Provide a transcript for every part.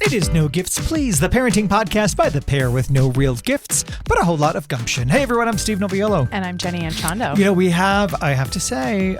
It is No Gifts Please, the parenting podcast by the pair with no real gifts, but a whole lot of gumption. Hey everyone, I'm Steve Noviello. And I'm Jenny Anchondo. You know, we have, I have to say,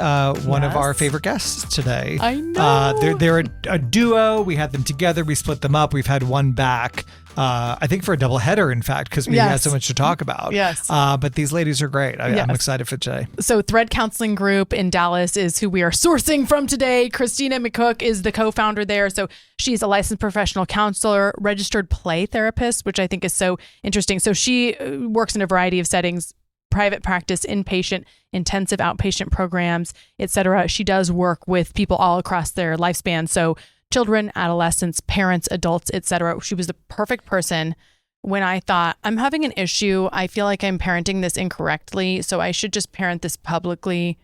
one of our favorite guests today. I know. They're a duo. We had them together. We split them up. We've had one back. I think for a double header, in fact, because we had so much to talk about. Yes. But these ladies are great. I'm excited for today. So Thread Counseling Group in Dallas is who we are sourcing from today. Christina McCook is the co-founder there. So she's a licensed professional counselor, registered play therapist, which I think is so interesting. So she works in a variety of settings, private practice, inpatient, intensive outpatient programs, etc. She does work with people all across their lifespan. So children, adolescents, parents, adults, etc. She was the perfect person when I thought, I'm having an issue. I feel like I'm parenting this incorrectly, so I should just parent this publicly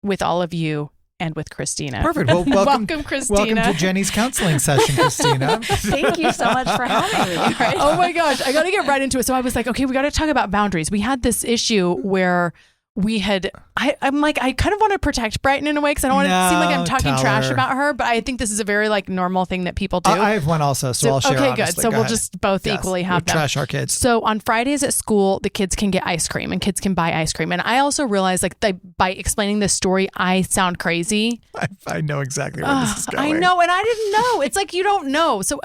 with all of you and with Christina. Perfect. Well, welcome Christina. Welcome to Jenny's counseling session, Christina. Thank you so much for having me. Right? Oh my gosh, I got to get right into it. So I was like, okay, we got to talk about boundaries. We had this issue where we had, I'm like, I kind of want to protect Brighton in a way because I don't want to seem like I'm talking trash about her, but I think this is a very like normal thing that people do. I have one also, so I'll share. Okay, honestly. good. So we'll just both equally have them. Trash our kids. So on Fridays at school, the kids can get ice cream and kids can buy ice cream. And I also realized like by explaining this story, I sound crazy. I know exactly where this is going. I know. And I didn't know. It's like, you don't know. So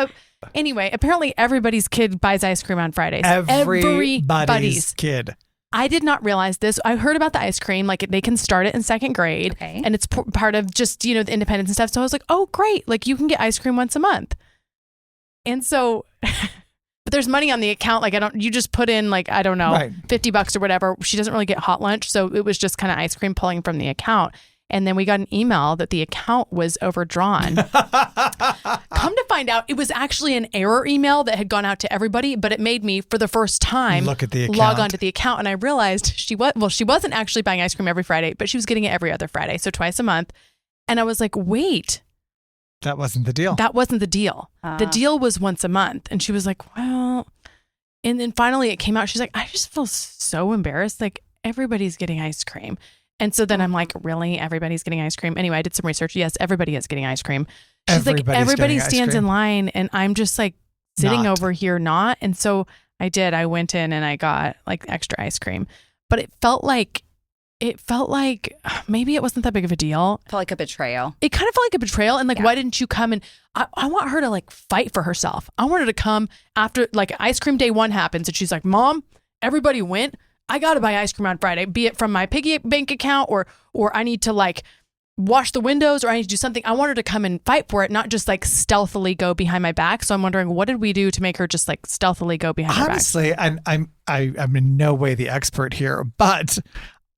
anyway, apparently everybody's kid buys ice cream on Fridays. Everybody's kid. I did not realize this. I heard about the ice cream, like they can start it in second grade and it's part of just, the independence and stuff. So I was like, oh, great. Like you can get ice cream once a month. And so, but there's money on the account. Like you just put in like, I don't know, $50 or whatever. She doesn't really get hot lunch. So it was just kind of ice cream pulling from the account. And then we got an email that the account was overdrawn. Come to find out, it was actually an error email that had gone out to everybody, but it made me, for the first time, look at the account. Log on to the account. And I realized she wasn't actually buying ice cream every Friday, but she was getting it every other Friday, so twice a month. And I was like, wait. That wasn't the deal. That wasn't the deal. The deal was once a month. And she was like, well, and then finally it came out. She's like, I just feel so embarrassed. Like everybody's getting ice cream. And so then I'm like, really? Everybody's getting ice cream? Anyway, I did some research. Yes, everybody is getting ice cream. She's like, everybody stands in line and I'm just like sitting over here not. And so I did. I went in and I got like extra ice cream. But it felt like maybe it wasn't that big of a deal. Felt like a betrayal. It kind of felt like a betrayal. And like, why didn't you come? And I want her to like fight for herself. I want her to come after like ice cream day 1 happens. And she's like, Mom, everybody went. I got to buy ice cream on Friday, be it from my piggy bank account or I need to like wash the windows or I need to do something. I want her to come and fight for it, not just like stealthily go behind my back. So I'm wondering, what did we do to make her just like stealthily go behind her back? Honestly, I'm in no way the expert here, but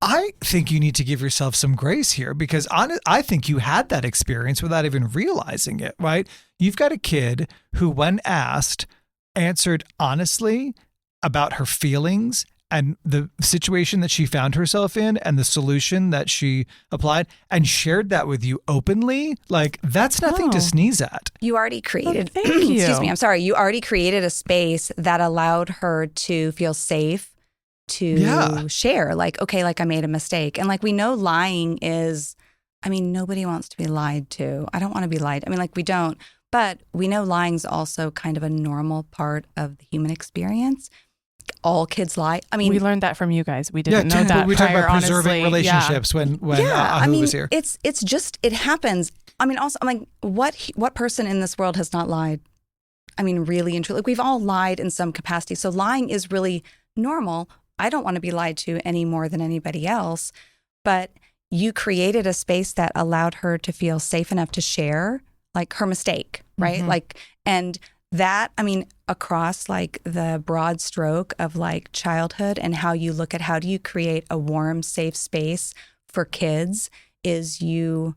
I think you need to give yourself some grace here because I think you had that experience without even realizing it, right? You've got a kid who, when asked, answered honestly about her feelings and the situation that she found herself in and the solution that she applied and shared that with you openly. Like, that's nothing to sneeze at. You already created, thank you. Excuse me, I'm sorry. You already created a space that allowed her to feel safe to share. Like, okay, like I made a mistake. And like, we know lying is, nobody wants to be lied to. I don't want to be lied. We don't. But we know lying's also kind of a normal part of the human experience. All kids lie. We learned that from you guys. We didn't know that. We talked about preserving honestly. relationships when Ahu was here. It's just, it happens. Also, I'm like, what person in this world has not lied? Really and truly. Like, we've all lied in some capacity. So lying is really normal. I don't want to be lied to any more than anybody else. But you created a space that allowed her to feel safe enough to share, like, her mistake, right? Mm-hmm. Like, and that, across like the broad stroke of like childhood and how you look at how do you create a warm, safe space for kids is you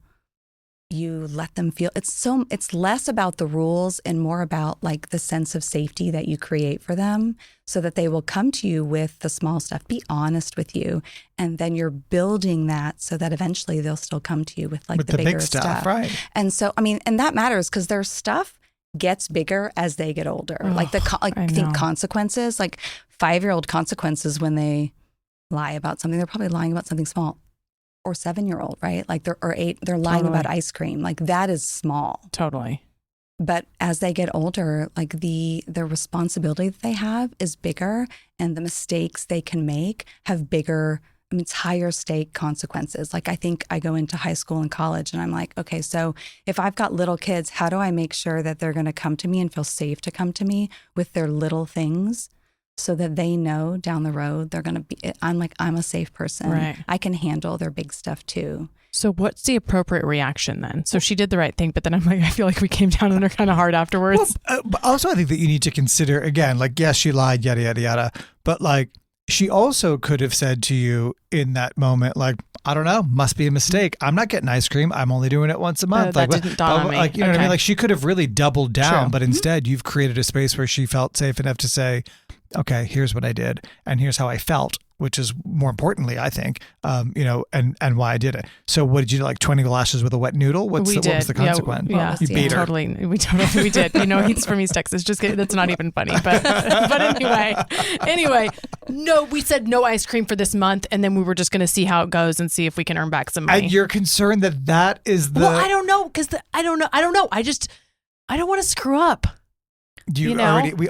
let them feel it's less about the rules and more about like the sense of safety that you create for them so that they will come to you with the small stuff, be honest with you. And then you're building that so that eventually they'll still come to you with like the bigger big stuff. Right. And so, and that matters because their stuff gets bigger as they get older. Think consequences, like 5-year-old consequences when they lie about something, they're probably lying about something small. Or 7-year-old, right? Like they're 8, they're lying about ice cream. Like that is small. Totally. But as they get older, like the responsibility that they have is bigger, and the mistakes they can make have bigger, I mean, it's higher stake consequences. Like I think I go into high school and college and I'm like, okay, so if I've got little kids, how do I make sure that they're going to come to me and feel safe to come to me with their little things so that they know down the road they're going to be, I'm a safe person. Right. I can handle their big stuff too. So what's the appropriate reaction then? So she did the right thing, but then I'm like, I feel like we came down on her kind of hard afterwards. Well, but also I think that you need to consider, again, like, yes, she lied, yada, yada, yada. But like, she also could have said to you in that moment, like, I don't know, must be a mistake. I'm not getting ice cream. I'm only doing it once a month. That didn't dawn on me. Like, you know what I mean? Okay. Like, she could have really doubled down, True. but instead you've created a space where she felt safe enough to say, okay, here's what I did, and here's how I felt, which is more importantly, I think, and why I did it. So what did you do? Like 20 lashes with a wet noodle? What was the consequence? Yeah, You beat her. Totally. We did. You know, he's from East Texas. Just kidding. That's not even funny. But anyway, no, we said no ice cream for this month, and then we were just going to see how it goes and see if we can earn back some money. And you're concerned that is the. Well, I don't know because I don't know. I don't want to screw up. We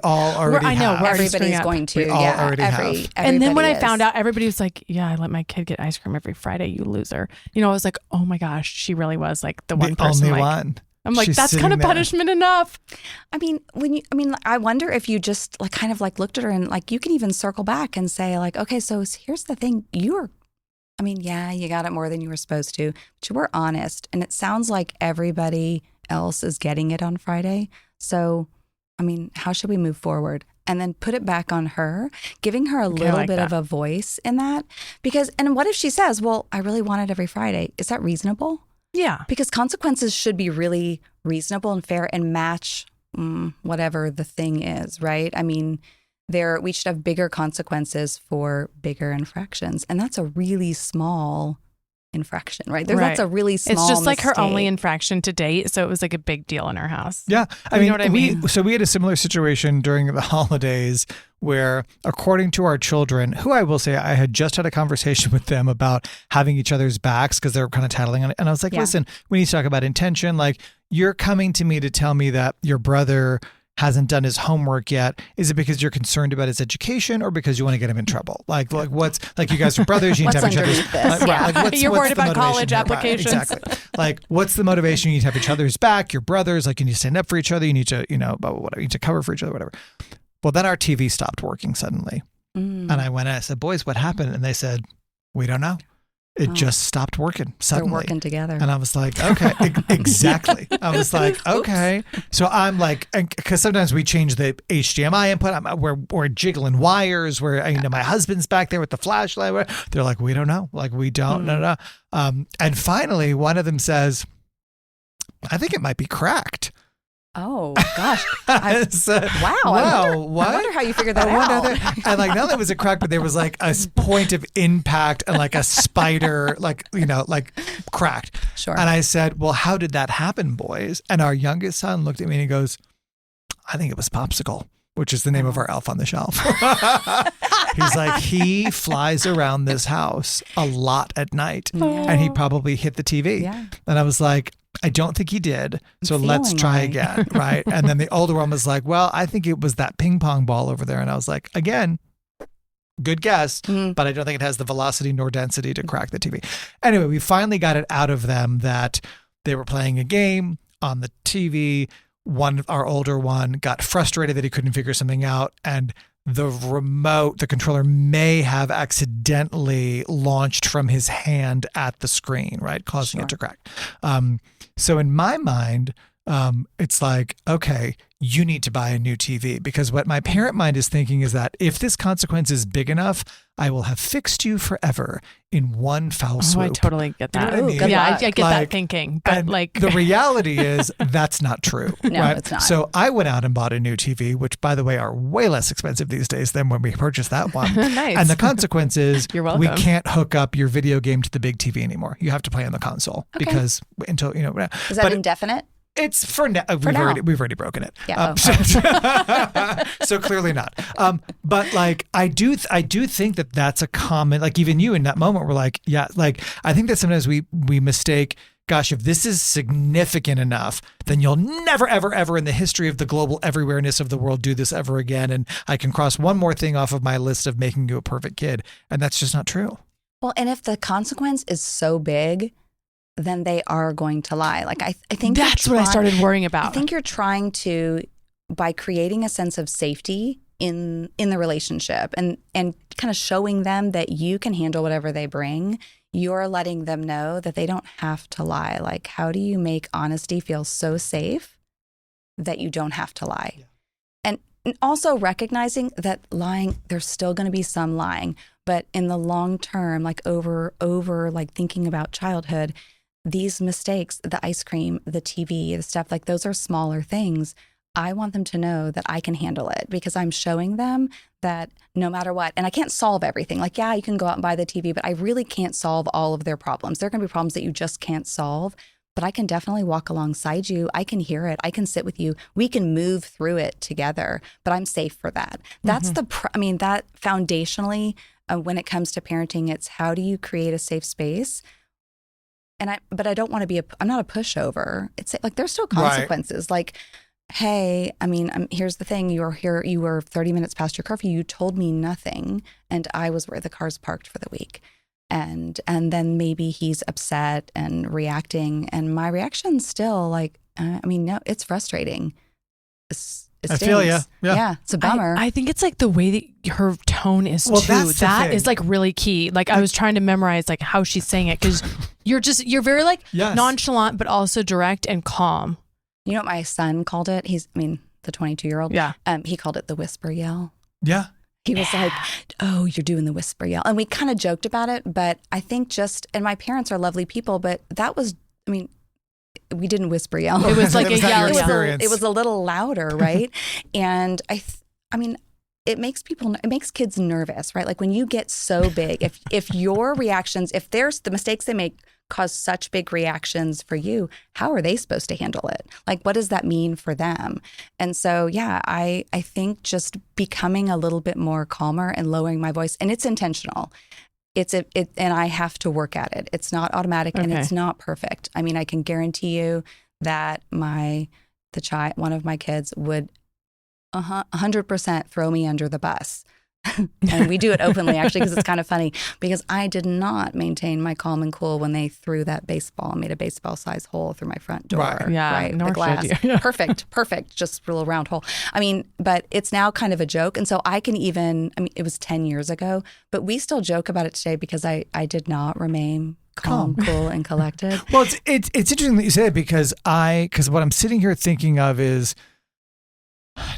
all already I know, have. we're already Everybody's screwing up. going to. We all already have. And then when I everybody found is. out, everybody was like, yeah, I let my kid get ice cream every Friday, you loser. You know, I was like, oh my gosh, she really was like the one person. Only like, one. I'm like, She's that's kind sitting of there. punishment enough. I mean, I wonder if you just like kind of like looked at her and like you can even circle back and say like, okay, so here's the thing. You got it more than you were supposed to, but you were honest. And it sounds like everybody else is getting it on Friday. So, I mean, how should we move forward? And then put it back on her, giving her a little like bit that. of a voice in that. And what if she says, well, I really want it every Friday? Is that reasonable? Yeah. Because consequences should be really reasonable and fair and match whatever the thing is, right? I mean, we should have bigger consequences for bigger infractions. And that's a really small infraction, right? That's a really small It's just like her mistake. only infraction to date. So it was like a big deal in her house. Yeah. You know what I mean? So we had a similar situation during the holidays where, according to our children, who I will say, I had just had a conversation with them about having each other's backs because they were kind of tattling on it. And I was like, listen, we need to talk about intention. Like, you're coming to me to tell me that your brother hasn't done his homework yet. Is it because you're concerned about his education or because you want to get him in trouble? Like what's, like, you guys are brothers, you need to have each other's, You're worried what's the about college motivation here? applications. Right, exactly. Like, what's the motivation? You need to have each other's back. You're brothers. Like, you need to stand up for each other. You need to, whatever. You need to cover for each other, whatever. Well, then our TV stopped working suddenly. And I went and I said, boys, what happened? And they said, we don't know. It just stopped working suddenly. They're working together. And I was like, okay, exactly. I was like, okay. So I'm like, because sometimes we change the HDMI input. We're jiggling wires. My husband's back there with the flashlight. They're like, we don't know. Like, we don't know. And finally, one of them says, I think it might be cracked. Oh gosh! I said, wow! What? I wonder how you figured that out. And like, not only was it cracked, but there was like a point of impact and like a spider, like cracked. Sure. And I said, well, how did that happen, boys? And our youngest son looked at me and he goes, I think it was Popsicle, which is the name of our elf on the shelf. He's like, he flies around this house a lot at night, and he probably hit the TV. Yeah. And I was like, I don't think he did. So let's feeling try like. again. Right. And then the older one was like, well, I think it was that ping pong ball over there. And I was like, again, good guess, but I don't think it has the velocity nor density to crack the TV. Anyway, we finally got it out of them that they were playing a game on the TV. Our older one got frustrated that he couldn't figure something out. And the controller may have accidentally launched from his hand at the screen, right? Causing it to crack. So in my mind, it's like, okay, you need to buy a new TV, because what my parent mind is thinking is that if this consequence is big enough, I will have fixed you forever in one foul swoop. Oh, I totally get that. You know what I mean? Yeah, I get that Like, thinking. But and like, the reality is that's not true. No, right? it's not. So I went out and bought a new TV, which, by the way, are way less expensive these days than when we purchased that one. Nice. And the consequence is You're welcome. we can't hook up your video game to the big TV anymore. You have to play on the console because until Is that but indefinite? it's for now. now. We've already broken it. Yeah. So clearly not. But like, I do think that that's a common, like, even you in that moment were like, yeah, like, I think that sometimes we mistake gosh, if this is significant enough, then you'll never, ever, ever in the history of the global everywhereness of the world do this ever again. And I can cross one more thing off of my list of making you a perfect kid. And that's just not true. Well, and if the consequence is so big, then they are going to lie. Like I think that's what I started worrying about. I think you're trying to, by creating a sense of safety in the relationship and kind of showing them that you can handle whatever they bring, you're letting them know that they don't have to lie. Like, how do you make honesty feel so safe that you don't have to lie? Yeah. And also recognizing that lying, there's still going to be some lying, but in the long term, like over like thinking about childhood, these mistakes, the ice cream, the TV, the stuff, like those are smaller things. I want them to know that I can handle it because I'm showing them that no matter what, and I can't solve everything. Like, yeah, you can go out and buy the TV, but I really can't solve all of their problems. There are going to be problems that you just can't solve, but I can definitely walk alongside you. I can hear it. I can sit with you. We can move through it together, but I'm safe for that. That's that foundationally, when it comes to parenting, it's how do you create a safe space? But I don't want to be I'm not a pushover. It's like, there's still consequences. Right. Like, hey, here's the thing. You were 30 minutes past your curfew. You told me nothing. And I was where the car's parked for the week. And then maybe he's upset and reacting. And my reaction's still like, no, it's frustrating. I feel you. Yeah, it's a bummer. I think it's like the way that her tone is too. That is like really key. Like I was trying to memorize like how she's saying it because you're very like nonchalant, but also direct and calm. You know what my son called it? The 22-year-old. Yeah. He called it the whisper yell. Yeah. He was like, oh, you're doing the whisper yell. And we kind of joked about it, but I think and my parents are lovely people, but that was, we didn't whisper yell. It was like a yell. It was a little louder, right? And it makes kids nervous, right? Like when you get so big, if your reactions, if there's the mistakes they make cause such big reactions for you, how are they supposed to handle it? Like, what does that mean for them? And so, yeah, I think just becoming a little bit more calmer and lowering my voice, and it's intentional. And I have to work at it. It's not automatic and it's not perfect. I can guarantee you that one of my kids would 100% throw me under the bus. And we do it openly, actually, because it's kind of funny because I did not maintain my calm and cool when they threw that baseball and made a baseball size hole through my front door. Right. Yeah. Right. The glass. Perfect. Just a little round hole. But it's now kind of a joke. And so I can it was 10 years ago, but we still joke about it today because I did not remain calm, cool, and collected. Well, it's interesting that you say it because what I'm sitting here thinking of is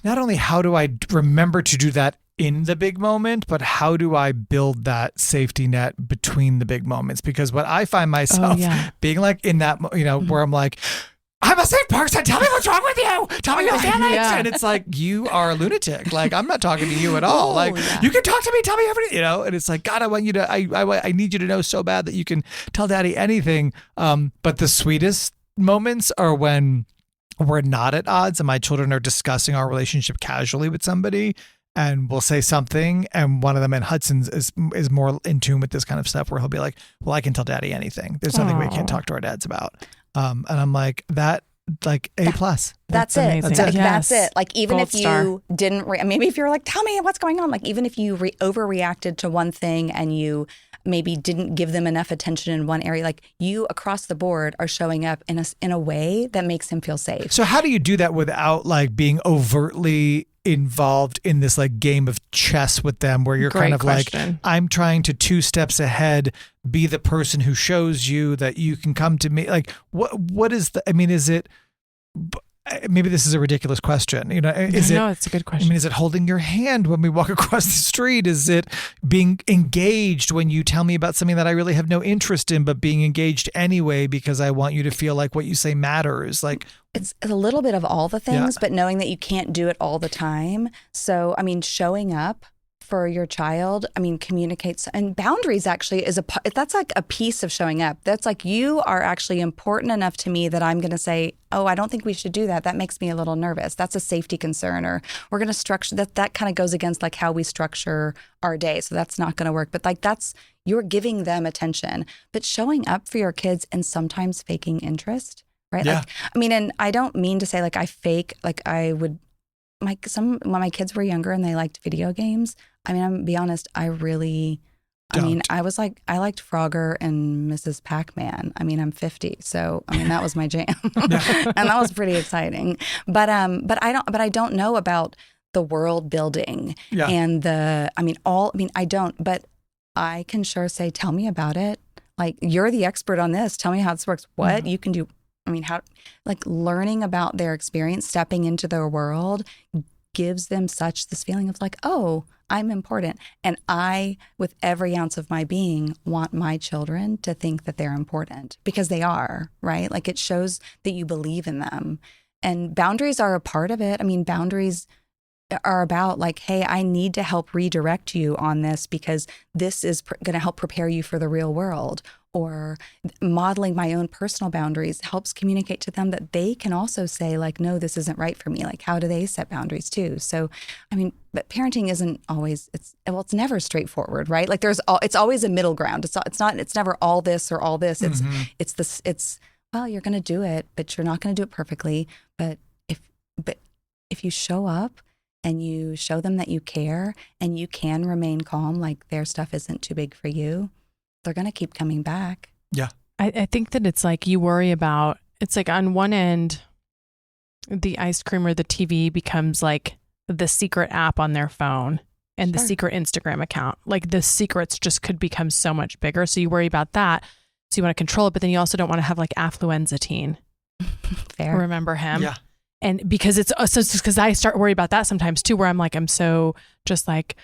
not only how do I remember to do that in the big moment, but how do I build that safety net between the big moments? Because what I find myself being like in that, where I'm like, I'm a safe person. Tell me what's wrong with you. Tell me your feelings. Yeah. And it's like, you are a lunatic. Like, I'm not talking to you at all. You can talk to me. Tell me everything, and it's like, God, I want you to, I need you to know so bad that you can tell daddy anything. But the sweetest moments are when we're not at odds and my children are discussing our relationship casually with somebody. And we'll say something, and one of them, and Hudson's is more in tune with this kind of stuff, where he'll be like, "Well, I can tell Daddy anything. There's nothing we can't talk to our dads about." And I'm like, A+. That's it. That's it. Like even if you didn't, maybe if you're like, "Tell me what's going on." Like even if you overreacted to one thing and you maybe didn't give them enough attention in one area, like you across the board are showing up in a way that makes him feel safe. So how do you do that without like being overtly involved in this like game of chess with them where you're kind of like, I'm trying to 2 steps ahead, be the person who shows you that you can come to me? Like what is is it, maybe this is a ridiculous question, No, it's a good question. Is it holding your hand when we walk across the street? Is it being engaged when you tell me about something that I really have no interest in, but being engaged anyway because I want you to feel like what you say matters? Like, it's a little bit of all the things, but knowing that you can't do it all the time. So, showing up for your child, communicates, and boundaries actually that's like a piece of showing up. That's like, you are actually important enough to me that I'm going to say, oh, I don't think we should do that. That makes me a little nervous. That's a safety concern. Or we're going to structure that kind of goes against like how we structure our day. So that's not going to work. But like you're giving them attention, but showing up for your kids and sometimes faking interest, right? Yeah. Like, I mean, and I don't mean to say like I fake, like I would, when my kids were younger and they liked video games, I mean, I'm gonna be honest, I was like, I liked Frogger and Mrs. Pac-Man. I mean, I'm 50, so I mean that was my jam, and that was pretty exciting. But I don't know about the world building and I don't. But I can sure say, tell me about it. Like, you're the expert on this. Tell me how this works. What you can do. I mean, how, like, learning about their experience, stepping into their world gives them such this feeling of like, oh, I'm important. And I, with every ounce of my being, want my children to think that they're important, because they are, right? Like, it shows that you believe in them. And boundaries are a part of it. I mean, boundaries are about like, hey, I need to help redirect you on this because this is going to help prepare you for the real world. Or modeling my own personal boundaries helps communicate to them that they can also say like, no, this isn't right for me. Like, how do they set boundaries too? So, I mean, but parenting isn't always, it's never straightforward, right? Like it's always a middle ground. It's never all this or all this. It's well, you're going to do it, but you're not going to do it perfectly. But if you show up and you show them that you care and you can remain calm, like their stuff isn't too big for you, they're going to keep coming back. Yeah. I think that it's like you worry about, it's like on one end, the ice cream or the TV becomes like the secret app on their phone and the secret Instagram account. Like the secrets just could become so much bigger. So you worry about that. So you want to control it, but then you also don't want to have like affluenza teen. Fair. Remember him? Yeah. And because it's because I start worry about that sometimes too, where I'm like, I'm so just like,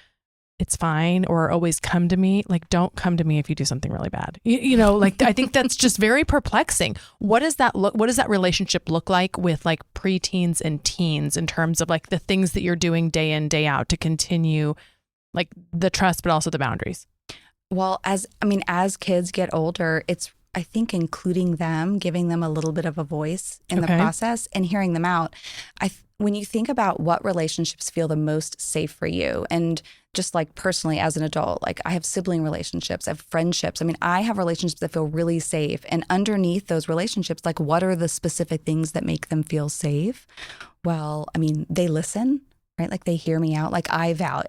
it's fine, or always come to me. Like, don't come to me if you do something really bad. You know, like, I think that's just very perplexing. What does that relationship look like with like preteens and teens in terms of like the things that you're doing day in, day out to continue like the trust, but also the boundaries? Well, as kids get older, it's, I think, including them, giving them a little bit of a voice in the process and hearing them out. When you think about what relationships feel the most safe for you, and just like personally as an adult, like I have sibling relationships, I have friendships. I mean, I have relationships that feel really safe. And underneath those relationships, like, what are the specific things that make them feel safe? Well, I mean, they listen, right? Like, they hear me out. Like, I value.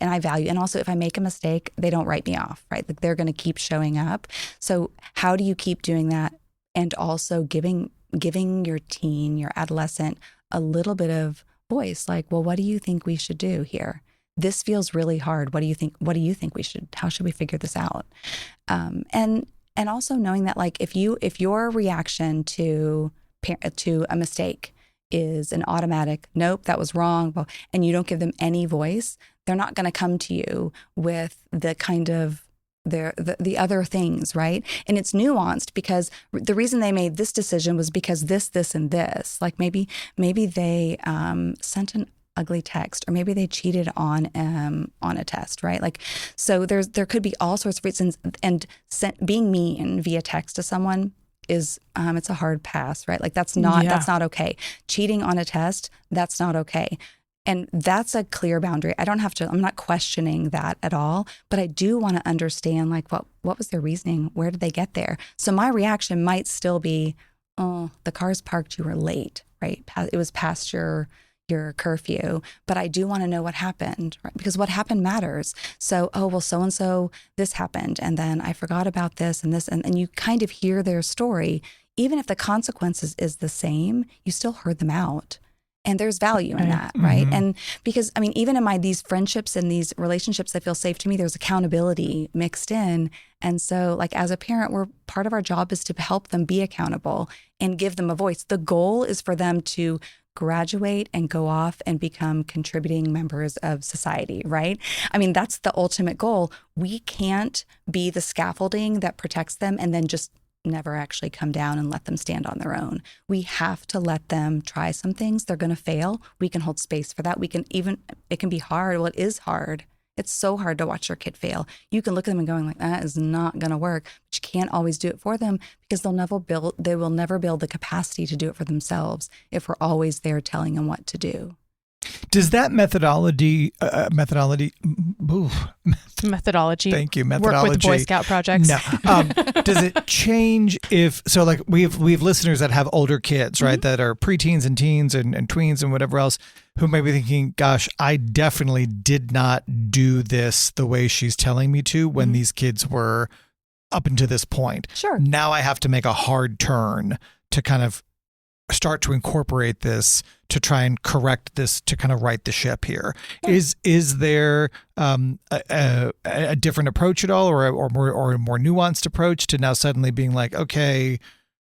And also, if I make a mistake, they don't write me off, right? Like, they're going to keep showing up. So how do you keep doing that? And also giving your teen, your adolescent, a little bit of voice. Like, well, what do you think we should do here? This feels really hard. What do you think how should we figure this out? And also knowing that, like, if your reaction to a mistake is an automatic, nope, that was wrong, and you don't give them any voice, they're not going to come to you with the kind of the other things, right? And it's nuanced, because the reason they made this decision was because this, and this. Like, maybe they sent an ugly text, or maybe they cheated on a test, right? Like, so there could be all sorts of reasons, and being mean via text to someone is it's a hard pass, right? Like, that's not okay. Cheating on a test, that's not okay. And that's a clear boundary. I'm not questioning that at all, but I do want to understand, like, what was their reasoning? Where did they get there? So my reaction might still be, oh, the car's parked, you were late, right? It was past your curfew, but I do want to know what happened, right? Because what happened matters. So, oh, well, so-and-so, this happened, and then I forgot about this and this, and you kind of hear their story. Even if the consequences is the same, you still heard them out. And there's value in that, right? Mm-hmm. And because, I mean, even in these friendships and these relationships that feel safe to me, there's accountability mixed in. And so, like, as a parent, part of our job is to help them be accountable and give them a voice. The goal is for them to graduate and go off and become contributing members of society, right? I mean, that's the ultimate goal. We can't be the scaffolding that protects them and then just never actually come down and let them stand on their own. We have to let them try some things. They're going to fail. We can hold space for that. It can be hard. Well, it is hard. It's so hard to watch your kid fail. You can look at them and going like, that is not going to work, but you can't always do it for them, because they will never build the capacity to do it for themselves if we're always there telling them what to do. Does that methodology, Methodology. thank you, Work methodology. with Boy Scout projects. No. Does it change so like we have listeners that have older kids, right? That are preteens and teens and tweens and whatever else who may be thinking, gosh, I definitely did not do this the way she's telling me to when these kids were up until this point. Sure. Now I have to make a hard turn to kind of start to incorporate this to try and correct this to kind of right the ship here. Yeah. Is there a different approach at all, or a more nuanced approach to now suddenly being like, okay,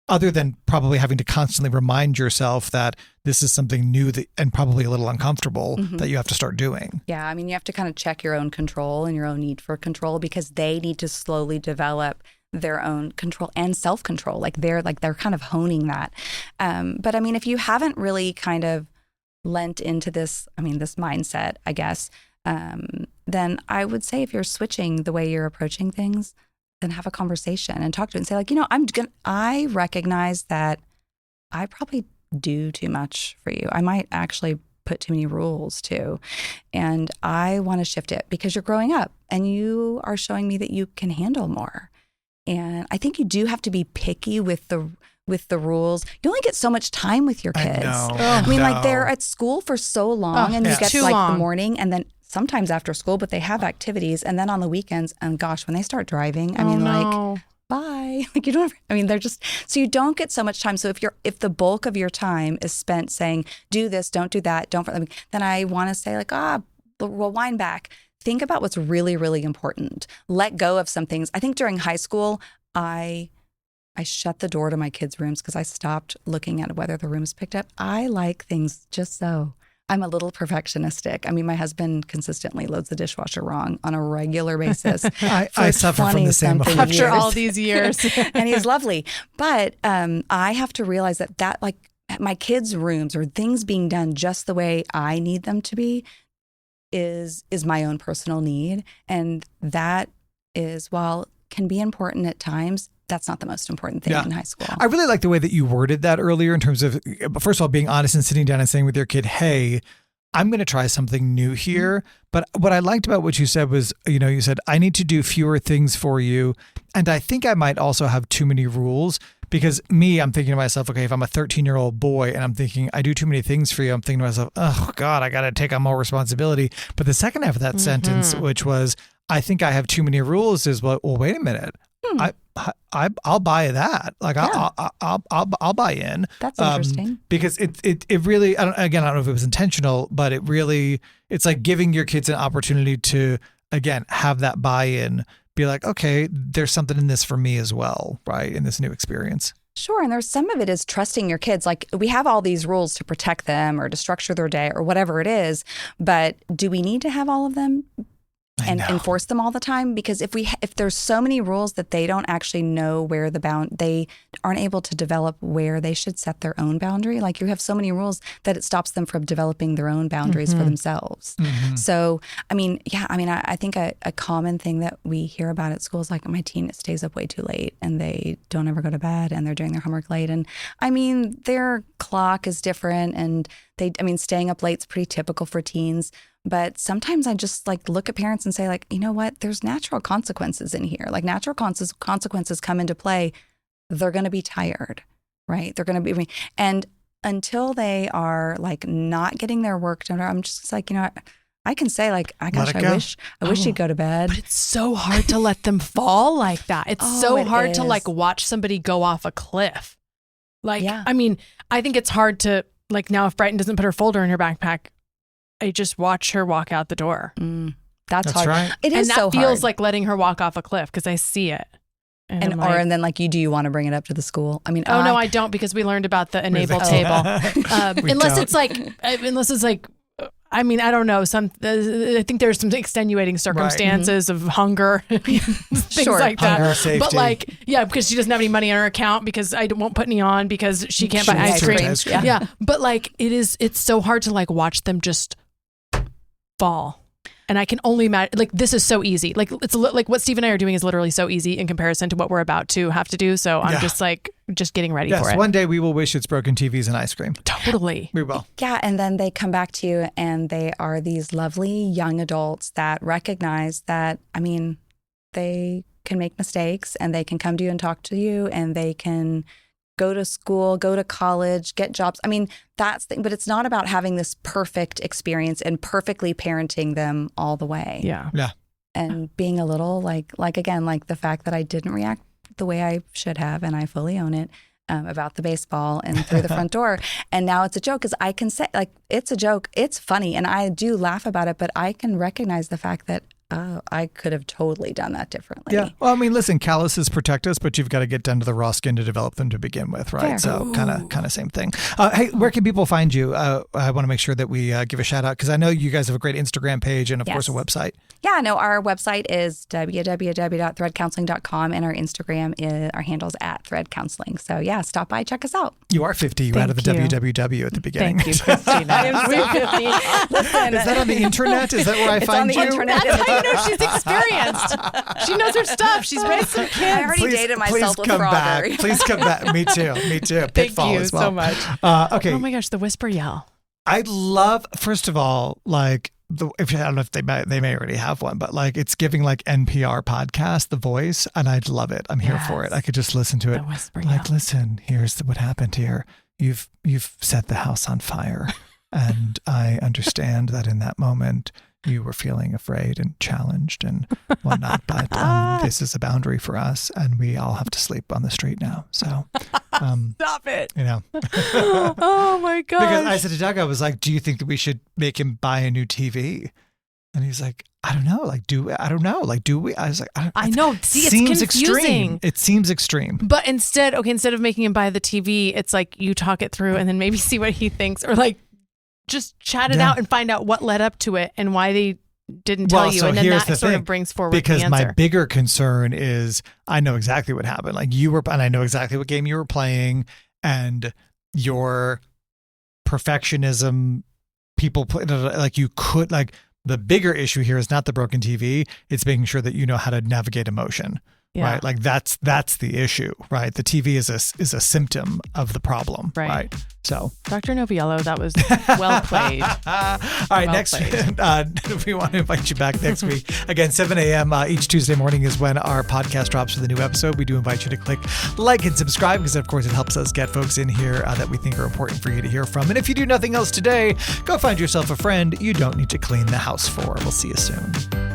other than probably having to constantly remind yourself that this is something new and probably a little uncomfortable that you have to start doing? Yeah, I mean, you have to kind of check your own control and your own need for control, because they need to slowly develop their own control and self-control. They're kind of honing that. But I mean, if you haven't really kind of lent into this mindset, I guess, then I would say if you're switching the way you're approaching things, then have a conversation and talk to it and say, like, I recognize that I probably do too much for you. I might actually put too many rules too. And I want to shift it because you're growing up and you are showing me that you can handle more. And I think you do have to be picky with the rules. You only get so much time with your kids. I mean, like, they're at school for so long, and you get too like long. the morning, and then sometimes after school, but they have activities, and then on the weekends. And gosh, when they start driving, I mean, like, bye. Like, you don't. I mean, they're just, so you don't get so much time. So if the bulk of your time is spent saying, do this, don't do that, don't, then I want to say, like, we'll wind back. Think about what's really, really important. Let go of some things. I think during high school, I shut the door to my kids' rooms because I stopped looking at whether the room's picked up. I like things just so. I'm a little perfectionistic. I mean, my husband consistently loads the dishwasher wrong on a regular basis. I suffer from the same after all these years. And he's lovely. But I have to realize that like my kids' rooms or things being done just the way I need them to be is my own personal need. And that is, while can be important at times, that's not the most important thing in high school. I really like the way that you worded that earlier in terms of, first of all, being honest and sitting down and saying with your kid, hey, I'm going to try something new here. But what I liked about what you said was, you said, I need to do fewer things for you. And I think I might also have too many rules, because I'm thinking to myself, okay, if I'm a 13-year-old boy and I'm thinking I do too many things for you, I'm thinking to myself, oh God, I got to take on more responsibility. But the second half of that sentence, which was, I think I have too many rules, is, well, wait a minute. I'll buy that. Like, I'll buy in. That's interesting. Because it really, I don't know if it was intentional, but it's like giving your kids an opportunity to, again, have that buy-in, be like, okay, there's something in this for me as well, right? In this new experience. Sure. And there's some of it is trusting your kids. Like, we have all these rules to protect them or to structure their day or whatever it is. But do we need to have all of them and enforce them all the time? Because if there's so many rules that they don't actually know where they aren't able to develop where they should set their own boundary. Like, you have so many rules that it stops them from developing their own boundaries for themselves. So, I think a common thing that we hear about at school is, like, my teen stays up way too late and they don't ever go to bed and they're doing their homework late. And I mean, their clock is different, and staying up late is pretty typical for teens. But sometimes I just look at parents and say, like, you know what? There's natural consequences in here. Like, natural consequences come into play. They're going to be tired, right? They're going to be, and until they are not getting their work done, I'm just like, I can say, like, I wish you'd go to bed. But it's so hard to let them fall like that. It's so hard to watch somebody go off a cliff. Like, I mean, I think it's hard to, now if Brighton doesn't put her folder in her backpack, I just watch her walk out the door. That's hard. Right. It is and so that feels hard. like letting her walk off a cliff because I see it. And then do you want to bring it up to the school? I mean, no, I don't, because we learned about the enable table. Unless it's like, I mean, I don't know. I think there's some extenuating circumstances of hunger, things like that. Hunger, safety. But because she doesn't have any money in her account because I won't put any on because she can't buy ice cream. Yeah. But it's so hard to watch them just fall. And I can only imagine, like, this is so easy. Like, it's like what Steve and I are doing is literally so easy in comparison to what we're about to have to do. So I'm just like, just getting ready for it. One day we will wish it's broken TVs and ice cream. Totally. We will. Yeah. And then they come back to you and they are these lovely young adults that recognize that, I mean, they can make mistakes and they can come to you and talk to you and they can go to school, go to college, get jobs. I mean, that's the thing, but it's not about having this perfect experience and perfectly parenting them all the way. Yeah. Yeah. And being a little like again, like the fact that I didn't react the way I should have, and I fully own it, about the baseball and through the front door. And now it's a joke because I can say, like, it's a joke. It's funny. And I do laugh about it, but I can recognize the fact that I could have totally done that differently. Yeah. Well, I mean, listen, calluses protect us, but you've got to get down to the raw skin to develop them to begin with, right? Fair. So kind of same thing. Hey, where can people find you? I want to make sure that we give a shout out because I know you guys have a great Instagram page and, of course, a website. Yeah, no, our website is www.threadcounseling.com and our Instagram our handle's @threadcounseling. So yeah, stop by, check us out. You are 50. You added the www at the beginning. Thank you, Christina. I am so 50. Listen, Is that on the internet? Is that where I it's find on the you? internet. That's how you know she's experienced. She knows her stuff. She's raised some kids. I already dated myself with come Frogger. back. Please come back. Me too. Thank Pitfall you as well. so much. Okay. Oh my gosh, the whisper yell. I love, first of all, like, I don't know if they may already have one, but like it's giving like NPR podcast, The Voice, and I'd love it. I'm here for it. I could just listen to it. The whisper Like, yell. listen, here's what happened here. You've set the house on fire, and I understand that in that moment you were feeling afraid and challenged and whatnot. But this is a boundary for us, and we all have to sleep on the street now. So, Stop it. you know. Oh my gosh. Because I said to Doug, I was like, do you think that we should make him buy a new TV? And he's like, I don't know. Like, do we? I don't know. Like, do we? I was like, I know. See, it's seems confusing. extreme. It seems extreme. But instead of making him buy the TV, it's like you talk it through and then maybe see what he thinks, or like just chat it out and find out what led up to it and why they didn't tell you. So And then here's that the sort thing, of brings forward because the answer. my bigger concern is I know exactly what happened. Like you were, and I know exactly what game you were playing, and your perfectionism. People put like you could like. The bigger issue here is not the broken TV. It's making sure that you know how to navigate emotion, right? Like that's the issue, right? The TV is a symptom of the problem, right? So, Dr. Noviello, that was well played. All right, next we want to invite you back next week. Again, 7 a.m. Each Tuesday morning is when our podcast drops with a new episode. We do invite you to click like and subscribe because, of course, it helps us get folks in here that we think are important for you to hear from. And if you do nothing else today, go find yourself a friend you don't need to clean the house for. We'll see you soon.